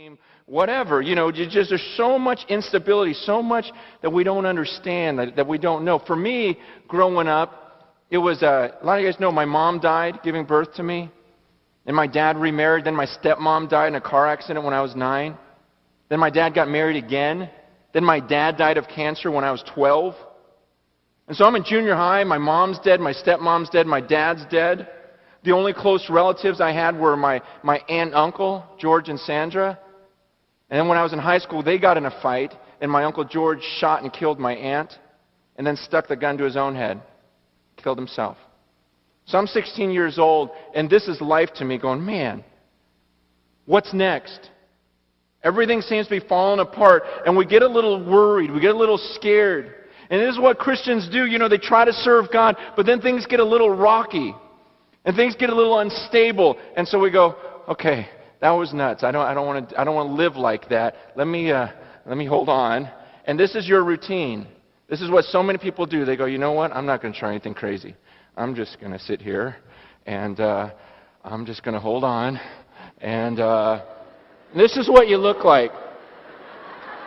became whatever. There's so much instability, so much that we don't understand, that we don't know. For me, growing up, it was, a lot of you guys know my mom died giving birth to me. Then my dad remarried. Then my stepmom died in a car accident when I was 9. Then my dad got married again. Then my dad died of cancer when I was 12. And so I'm in junior high. My mom's dead. My stepmom's dead. My dad's dead. The only close relatives I had were my aunt and uncle, George and Sandra. And then when I was in high school, they got in a fight. And my uncle George shot and killed my aunt. And then stuck the gun to his own head. Killed himself. So I'm 16 years old, and this is life to me, going, man, what's next? Everything seems to be falling apart, and we get a little worried, we get a little scared. And this is what Christians do. They try to serve God, but then things get a little rocky, and things get a little unstable. And so we go, okay, that was nuts. I don't want to live like that. Let me hold on. And this is your routine. This is what so many people do. They go, you know what? I'm not going to try anything crazy. I'm just going to sit here, and I'm just going to hold on. And this is what you look like.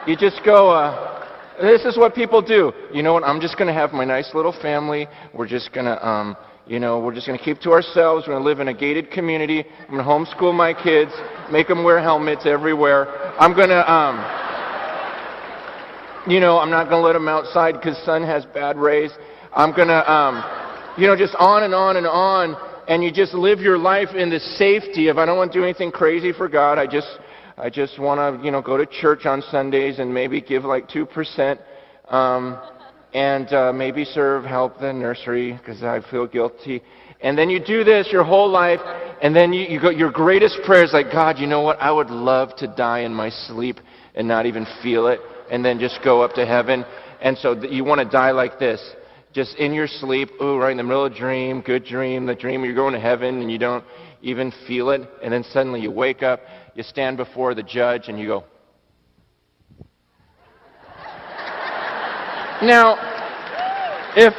You just go, this is what people do. You know what? I'm just going to have my nice little family. We're just going to, we're just going to keep to ourselves. We're going to live in a gated community. I'm going to homeschool my kids, make them wear helmets everywhere. I'm going to, I'm not going to let them outside because sun has bad rays. I'm going to, just on and on and on, and you just live your life in the safety of, I don't want to do anything crazy for God. I just want to, go to church on Sundays and maybe give like 2%, and maybe help the nursery because I feel guilty. And then you do this your whole life, and then you go, your greatest prayer is like, God, you know what? I would love to die in my sleep and not even feel it, and then just go up to heaven. And so you want to die like this. Just in your sleep, right in the middle of a dream, good dream, the dream you're going to heaven and you don't even feel it. And then suddenly you wake up, you stand before the judge and you go. Now, if,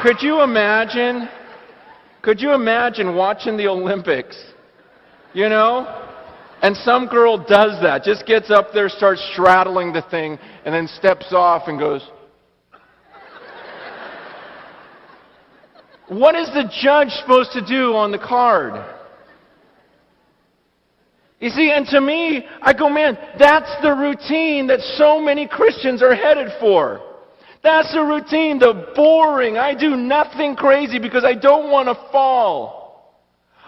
could you imagine watching the Olympics, And some girl does that, just gets up there, starts straddling the thing, and then steps off and goes, what is the judge supposed to do on the card? You see, and to me, I go, man, that's the routine that so many Christians are headed for. That's the routine, the boring, I do nothing crazy because I don't want to fall.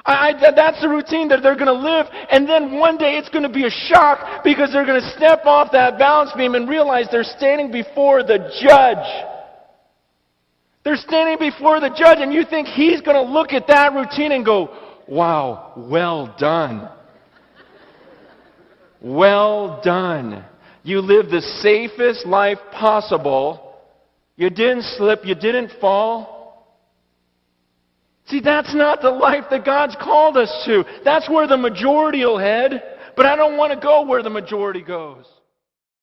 That's the routine that they're going to live, and then one day it's going to be a shock because they're going to step off that balance beam and realize they're standing before the judge. They're standing before the judge, and you think he's going to look at that routine and go, wow, well done. Well done. You lived the safest life possible. You didn't slip, you didn't fall. See, that's not the life that God's called us to. That's where the majority will head. But I don't want to go where the majority goes.